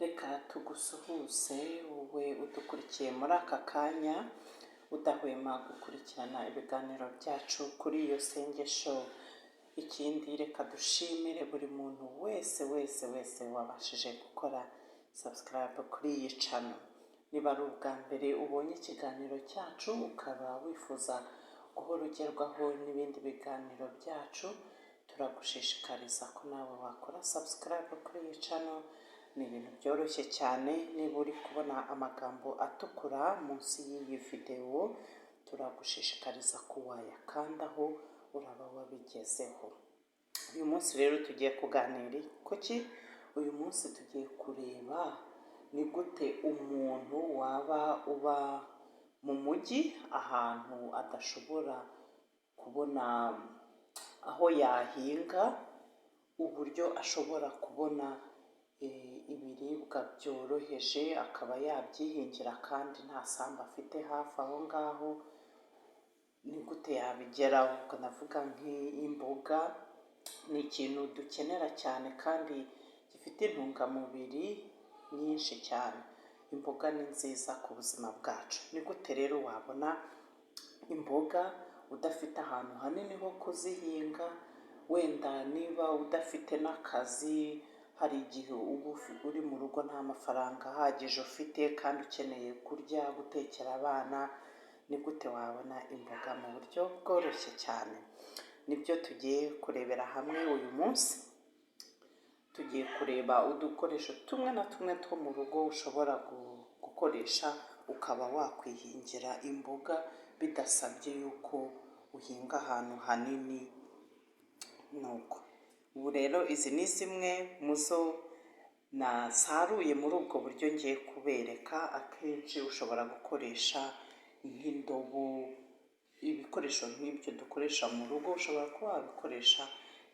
Reka tugusuhuze wowe udukurikiye muri aka kanya, udahwema gukurikirana ibiganiro byacu kuri iyo sengesho. Ikindi reka dushimire buri muntu wese wabashije gukora subscribe kuri iyi channel. Niba ari ubwa mbere ubonye ikiganiro cyacu ukaba wifuza guhora ugerwaho n'ibindi biganiro byacu, turagushishikariza ko nawe wakora subscribe kuri iyi channel. Ni ibintu byoroshye cyane. Niba uri kubona amagambo atukura munsi y'iyi videwo, turagushishikariza ko wayakandaho, uraba wabigezeho. Uyu munsi rero tugiye kuganira kuki? Uyu munsi tugiye kureba ni gute umuntu waba uba mu mujyi ahantu adashobora kubona aho yahinga, uburyo ashobora kubona ibiribwa byoroheje akaba yabyihingira kandi nta sambu afite hafi aho ngaho. Ni gute yabigeraho? Navuga nk'imboga ni ikintu dukenera cyane kandi gifite intungamubiri nyinshi cyane. Imboga ni nziza ku buzima bwacu. Ni gute rero wabona imboga udafite ahantu hanini ho kuzihinga? Wenda niba udafite n'akazi, hari igihe uba uri mu rugo nta mafaranga ahagije ufite kandi ukeneye kurya, gutekera abana. Ni gute wabona imboga mu buryo bworoshye cyane? Nibyo tugiye kurebera hamwe uyu munsi. Tugiye kureba udukoresho tumwe na tumwe two mu rugo ushobora gukoresha ukaba wakwihingira imboga bidasabye yuko uhinga ahantu hanini. Nuko ubu rero izi ni zimwe mu zo nasaruye muri ubwo buryo ngiye kubereka. Akenshi ushobora gukoresha nk'indobo, ibikoresho nk'ibyo dukoresha mu rugo ushobora kuba wabikoresha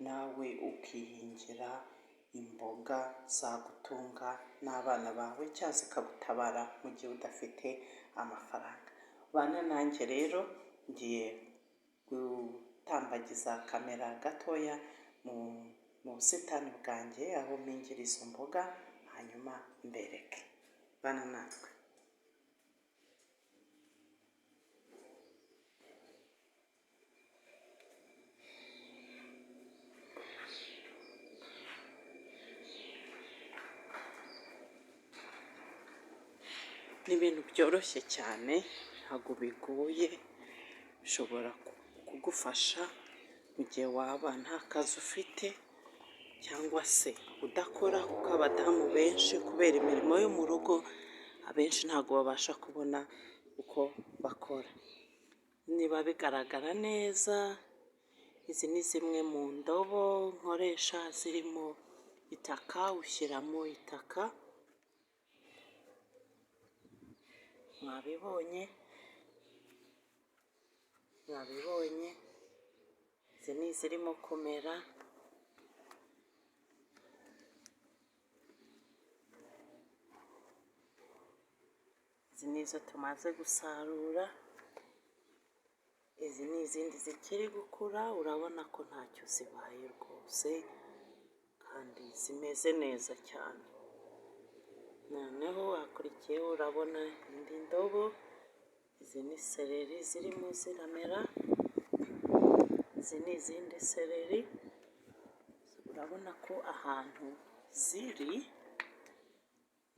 nawe ukihingira imboga zagutunga n'abana bawe cyangwa zikagutabara mu gihe udafite amafaranga. Bana nanjye rero ngiye gutambagiza kamera gatoya mu busitani bwanjye aho mpingira izo mboga, hanyuma mbereke. Bana natwe. Ni ibintu byoroshye cyane, ntabwo bigoye, bishobora kugufasha mu gihe waba nta kazi ufite cyangwa se udakora, kuko abadamu benshi kubera imirimo yo mu rugo abenshi ntabwo babasha kubona uko bakora. Niba bigaragara neza, izi ni zimwe mu ndobo nkoresha zirimo itaka. Ushyiramo itaka, mwabibonye. Izi ni izirimo kumera. Izi ni izo tumaze gusarura. Izi ni izindi zikiri gukura, urabona ko ntacyo zibaye rwose kandi zimeze neza cyane. Noneho hakurikiyeho urabona indi ndobo. Izi ni seleri zirimo ziramera. Izi ni izindi seleri. Urabona ko ahantu ziri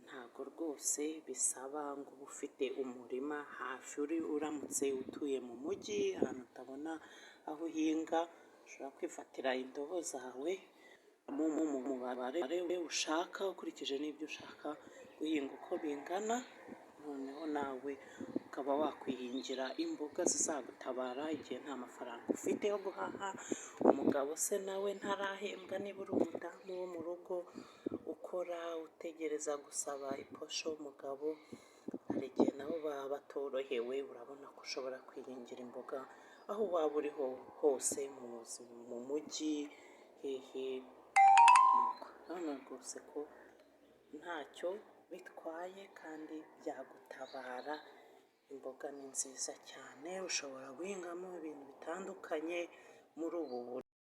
ntabwo rwose bisaba ngo ube ufite umurima hafi. Uramutse utuye mu mujyi ahantu utabona aho uhinga, ushobora kwifatira indobo zawe mu mubare ushaka ukurikije n'ibyo ushaka guhinga uko bingana. Noneho nawe ukaba wakwihingira imboga zizagutabara igihe nta mafaranga ufite yo guhaha. Umugabo se nawe ntarahembwa, niba uri umudamu wo mu rugo ukora utegereza gusaba iposho umugabo, hari igihe nabo baba batorohewe. Urabona ko ushobora kwihingira imboga aho waba uri hose mu mujyi, hehe. Urabona rwose ko ntacyo bitwaye kandi byagutabara. Imboga ni nziza cyane, ushobora guhingamo ibintu bitandukanye muri ubu buryo.